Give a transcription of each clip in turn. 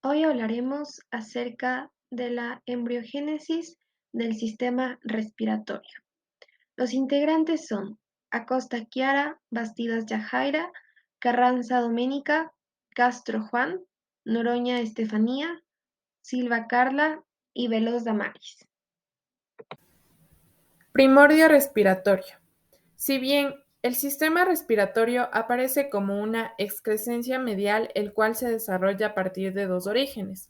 Hoy hablaremos acerca de la embriogénesis del sistema respiratorio. Los integrantes son Acosta Chiara, Bastidas Yajaira, Carranza Doménica, Castro Juan, Noroña Estefanía, Silva Carla y Veloz Damaris. Primordio respiratorio. Si bien el sistema respiratorio aparece como una excrescencia medial, el cual se desarrolla a partir de dos orígenes.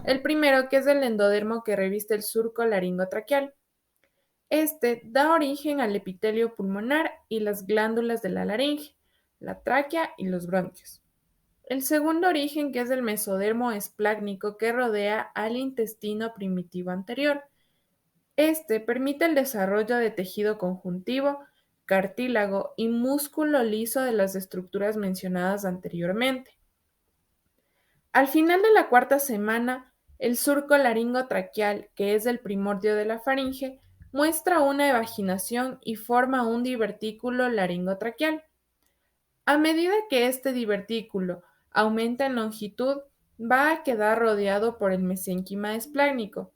El primero, que es el endodermo que reviste el surco laringotraqueal. Este da origen al epitelio pulmonar y las glándulas de la laringe, la tráquea y los bronquios. El segundo origen, que es el mesodermo esplácnico que rodea al intestino primitivo anterior. Este permite el desarrollo de tejido conjuntivo, cartílago y músculo liso de las estructuras mencionadas anteriormente. Al final de la cuarta semana, el surco laringotraqueal, que es el primordio de la faringe, muestra una evaginación y forma un divertículo laringotraqueal. A medida que este divertículo aumenta en longitud, va a quedar rodeado por el mesénquima esplácnico,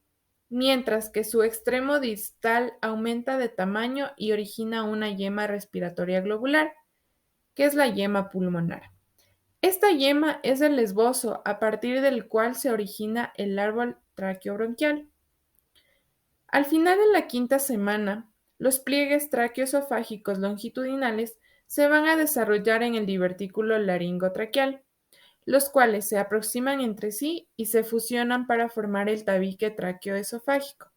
mientras que su extremo distal aumenta de tamaño y origina una yema respiratoria globular, que es la yema pulmonar. Esta yema es el esbozo a partir del cual se origina el árbol traqueobronquial. Al final de la quinta semana, los pliegues traqueoesofágicos longitudinales se van a desarrollar en el divertículo laringotraqueal, los cuales se aproximan entre sí y se fusionan para formar el tabique traqueoesofágico.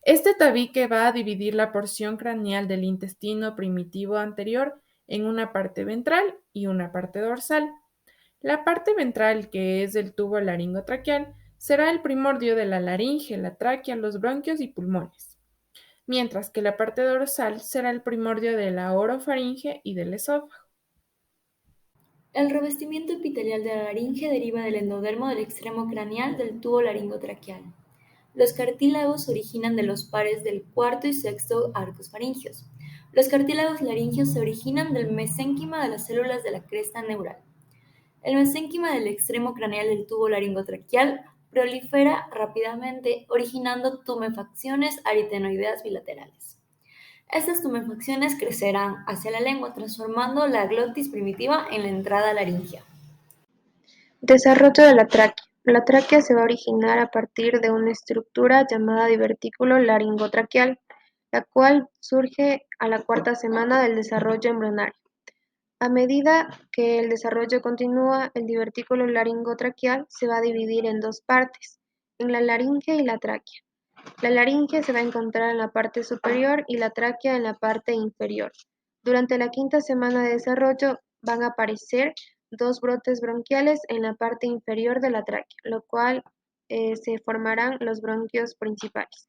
Este tabique va a dividir la porción craneal del intestino primitivo anterior en una parte ventral y una parte dorsal. La parte ventral, que es el tubo laringotraqueal, será el primordio de la laringe, la tráquea, los bronquios y pulmones, mientras que la parte dorsal será el primordio de la orofaringe y del esófago. El revestimiento epitelial de la laringe deriva del endodermo del extremo craneal del tubo laringotraqueal. Los cartílagos se originan de los pares del cuarto y sexto arcos faringios. Los cartílagos laringios se originan del mesénquima de las células de la cresta neural. El mesénquima del extremo craneal del tubo laringotraqueal prolifera rápidamente, originando tumefacciones aritenoideas bilaterales. Estas tumefacciones crecerán hacia la lengua, transformando la glotis primitiva en la entrada laringea. Desarrollo de la tráquea. La tráquea se va a originar a partir de una estructura llamada divertículo laringotraqueal, la cual surge a la cuarta semana del desarrollo embrionario. A medida que el desarrollo continúa, el divertículo laringotraqueal se va a dividir en dos partes, en la laringe y la tráquea. La laringe se va a encontrar en la parte superior y la tráquea en la parte inferior. Durante la quinta semana de desarrollo van a aparecer dos brotes bronquiales en la parte inferior de la tráquea, lo cual se formarán los bronquios principales.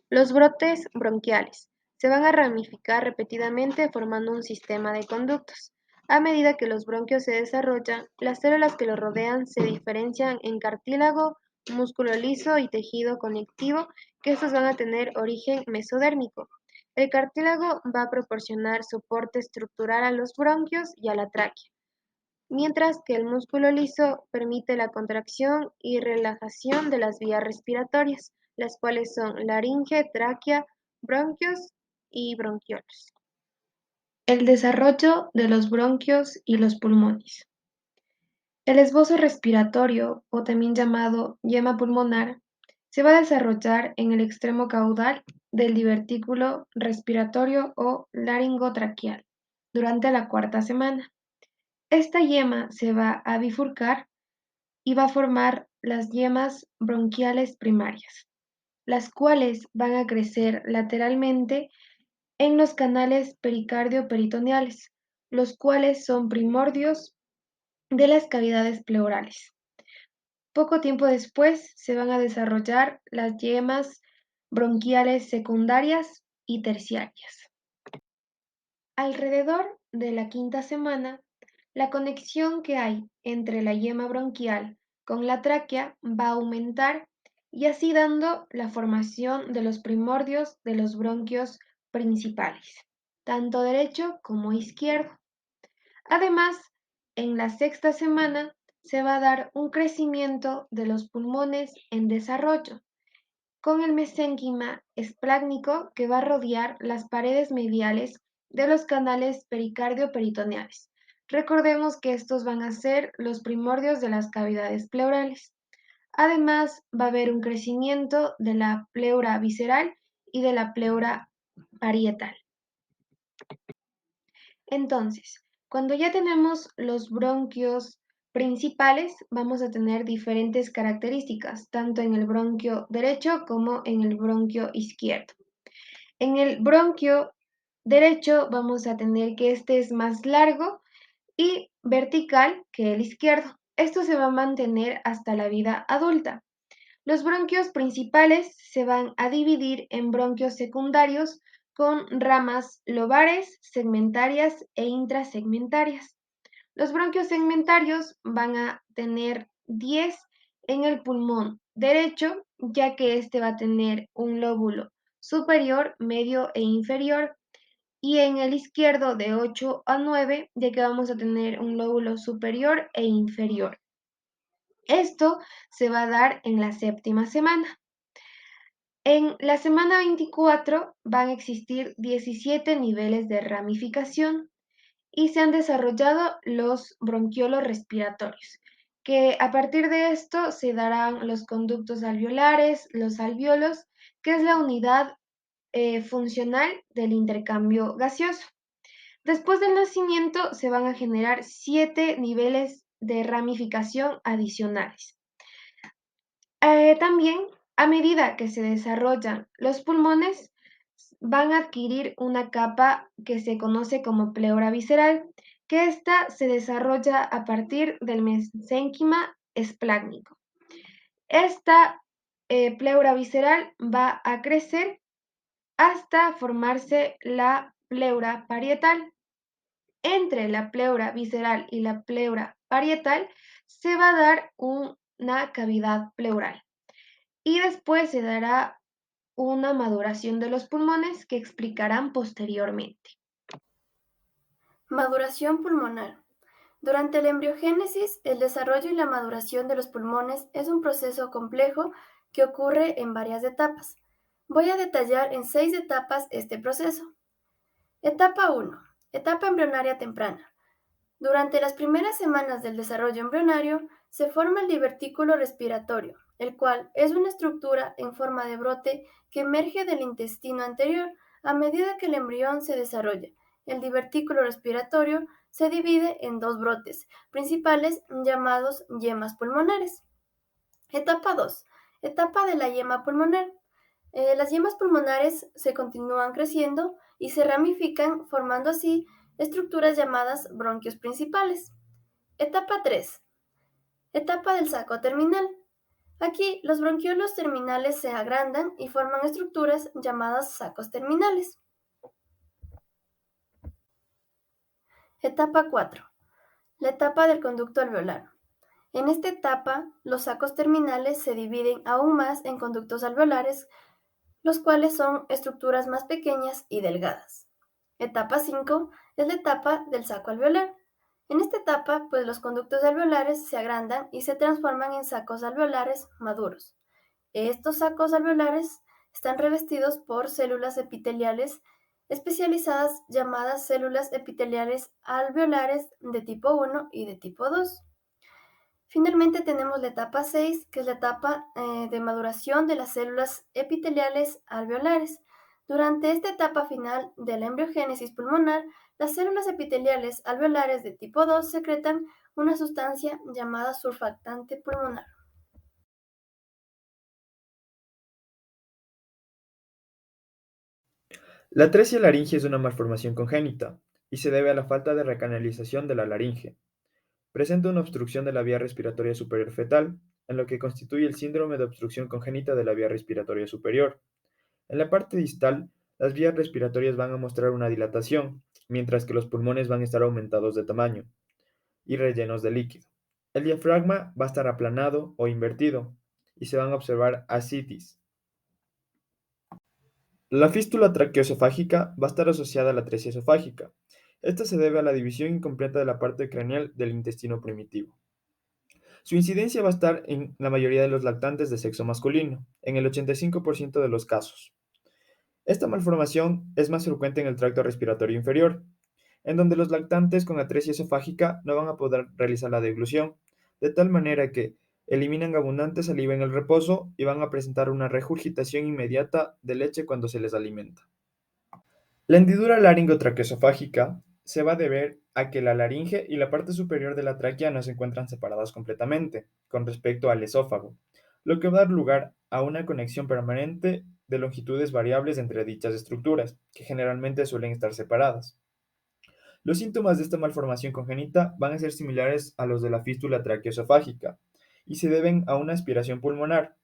Los brotes bronquiales se van a ramificar repetidamente formando un sistema de conductos. A medida que los bronquios se desarrollan, las células que los rodean se diferencian en cartílago, músculo liso y tejido conectivo, que estos van a tener origen mesodérmico. El cartílago va a proporcionar soporte estructural a los bronquios y a la tráquea, mientras que el músculo liso permite la contracción y relajación de las vías respiratorias, las cuales son laringe, tráquea, bronquios y bronquiolos. El desarrollo de los bronquios y los pulmones. El esbozo respiratorio, o también llamado yema pulmonar, se va a desarrollar en el extremo caudal del divertículo respiratorio o laringotraqueal durante la cuarta semana. Esta yema se va a bifurcar y va a formar las yemas bronquiales primarias, las cuales van a crecer lateralmente en los canales pericardio-peritoneales, los cuales son primordios de las cavidades pleurales. Poco tiempo después se van a desarrollar las yemas bronquiales secundarias y terciarias. Alrededor de la quinta semana, la conexión que hay entre la yema bronquial con la tráquea va a aumentar y así dando la formación de los primordios de los bronquios principales, tanto derecho como izquierdo. Además, en la sexta semana se va a dar un crecimiento de los pulmones en desarrollo, con el mesénquima esplácnico que va a rodear las paredes mediales de los canales pericardio-peritoneales. Recordemos que estos van a ser los primordios de las cavidades pleurales. Además, va a haber un crecimiento de la pleura visceral y de la pleura parietal. Entonces, cuando ya tenemos los bronquios principales, vamos a tener diferentes características, tanto en el bronquio derecho como en el bronquio izquierdo. En el bronquio derecho vamos a tener que este es más largo y vertical que el izquierdo. Esto se va a mantener hasta la vida adulta. Los bronquios principales se van a dividir en bronquios secundarios con ramas lobares, segmentarias e intrasegmentarias. Los bronquios segmentarios van a tener 10 en el pulmón derecho, ya que este va a tener un lóbulo superior, medio e inferior, y en el izquierdo de 8 a 9, ya que vamos a tener un lóbulo superior e inferior. Esto se va a dar en la séptima semana. En la semana 24 van a existir 17 niveles de ramificación y se han desarrollado los bronquiolos respiratorios, que a partir de esto se darán los conductos alveolares, los alvéolos, que es la unidad funcional del intercambio gaseoso. Después del nacimiento se van a generar 7 niveles de ramificación adicionales. También, a medida que se desarrollan los pulmones, van a adquirir una capa que se conoce como pleura visceral, que ésta se desarrolla a partir del mesénquima esplácnico. Esta pleura visceral va a crecer hasta formarse la pleura parietal. Entre la pleura visceral y la pleura parietal se va a dar una cavidad pleural y después se dará una maduración de los pulmones que explicarán posteriormente. Maduración pulmonar. Durante la embriogénesis, el desarrollo y la maduración de los pulmones es un proceso complejo que ocurre en varias etapas. Voy a detallar en 6 etapas este proceso. Etapa 1. Etapa embrionaria temprana. Durante las primeras semanas del desarrollo embrionario, se forma el divertículo respiratorio, el cual es una estructura en forma de brote que emerge del intestino anterior a medida que el embrión se desarrolla. El divertículo respiratorio se divide en 2 brotes principales llamados yemas pulmonares. Etapa 2. Etapa de la yema pulmonar. Las yemas pulmonares se continúan creciendo y se ramifican formando así estructuras llamadas bronquios principales. Etapa 3. Etapa del saco terminal. Aquí los bronquiolos terminales se agrandan y forman estructuras llamadas sacos terminales. Etapa 4. La etapa del conducto alveolar. En esta etapa, los sacos terminales se dividen aún más en conductos alveolares, los cuales son estructuras más pequeñas y delgadas. Etapa 5 es la etapa del saco alveolar. En esta etapa, pues los conductos alveolares se agrandan y se transforman en sacos alveolares maduros. Estos sacos alveolares están revestidos por células epiteliales especializadas llamadas células epiteliales alveolares de tipo 1 y de tipo 2. Finalmente tenemos la etapa 6, que es la etapa de maduración de las células epiteliales alveolares. Durante esta etapa final de la embriogénesis pulmonar, las células epiteliales alveolares de tipo 2 secretan una sustancia llamada surfactante pulmonar. La atresia laringe es una malformación congénita y se debe a la falta de recanalización de la laringe. Presenta una obstrucción de la vía respiratoria superior fetal, en lo que constituye el síndrome de obstrucción congénita de la vía respiratoria superior. En la parte distal, las vías respiratorias van a mostrar una dilatación, mientras que los pulmones van a estar aumentados de tamaño y rellenos de líquido. El diafragma va a estar aplanado o invertido y se van a observar ascitis. La fístula traqueoesofágica va a estar asociada a la atresia esofágica. Esta se debe a la división incompleta de la parte craneal del intestino primitivo. Su incidencia va a estar en la mayoría de los lactantes de sexo masculino, en el 85% de los casos. Esta malformación es más frecuente en el tracto respiratorio inferior, en donde los lactantes con atresia esofágica no van a poder realizar la deglución, de tal manera que eliminan abundante saliva en el reposo y van a presentar una regurgitación inmediata de leche cuando se les alimenta. La hendidura laringotraqueosofágica se va a deber a que la laringe y la parte superior de la tráquea no se encuentran separadas completamente con respecto al esófago, lo que va a dar lugar a una conexión permanente de longitudes variables entre dichas estructuras, que generalmente suelen estar separadas. Los síntomas de esta malformación congénita van a ser similares a los de la fístula traqueoesofágica y se deben a una aspiración pulmonar.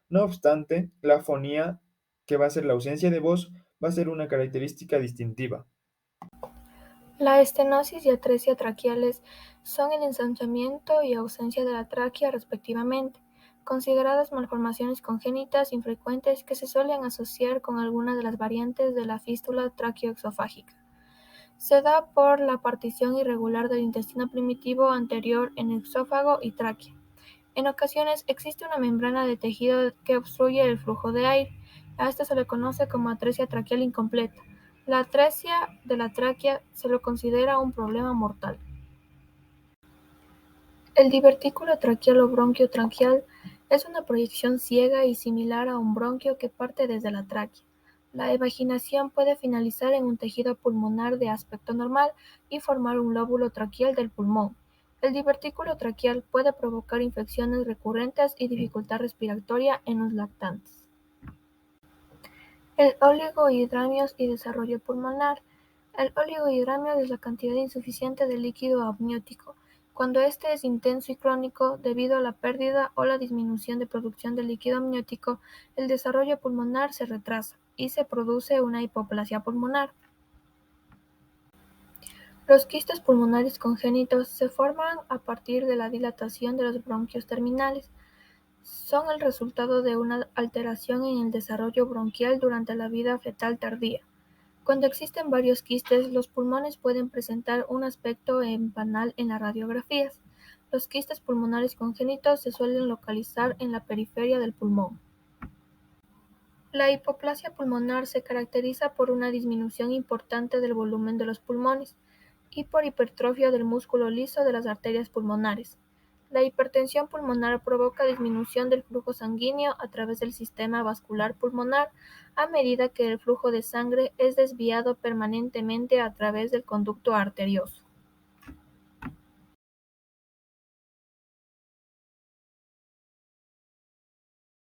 No obstante, la afonía, que va a ser la ausencia de voz, va a ser una característica distintiva. La estenosis y atresia traqueales son el ensanchamiento y ausencia de la tráquea respectivamente, consideradas malformaciones congénitas infrecuentes que se suelen asociar con algunas de las variantes de la fístula traqueoesofágica. Se da por la partición irregular del intestino primitivo anterior en esófago y tráquea. En ocasiones existe una membrana de tejido que obstruye el flujo de aire. A esto se le conoce como atresia traqueal incompleta. La atresia de la tráquea se lo considera un problema mortal. El divertículo traqueal o bronquio traqueal es una proyección ciega y similar a un bronquio que parte desde la tráquea. La evaginación puede finalizar en un tejido pulmonar de aspecto normal y formar un lóbulo traqueal del pulmón. El divertículo traqueal puede provocar infecciones recurrentes y dificultad respiratoria en los lactantes. El oligohidramnios y desarrollo pulmonar. El oligohidramnios es la cantidad insuficiente de líquido amniótico. Cuando este es intenso y crónico, debido a la pérdida o la disminución de producción de líquido amniótico, el desarrollo pulmonar se retrasa y se produce una hipoplasia pulmonar. Los quistes pulmonares congénitos se forman a partir de la dilatación de los bronquios terminales. Son el resultado de una alteración en el desarrollo bronquial durante la vida fetal tardía. Cuando existen varios quistes, los pulmones pueden presentar un aspecto empanal en las radiografías. Los quistes pulmonares congénitos se suelen localizar en la periferia del pulmón. La hipoplasia pulmonar se caracteriza por una disminución importante del volumen de los pulmones y por hipertrofia del músculo liso de las arterias pulmonares. La hipertensión pulmonar provoca disminución del flujo sanguíneo a través del sistema vascular pulmonar a medida que el flujo de sangre es desviado permanentemente a través del conducto arterioso.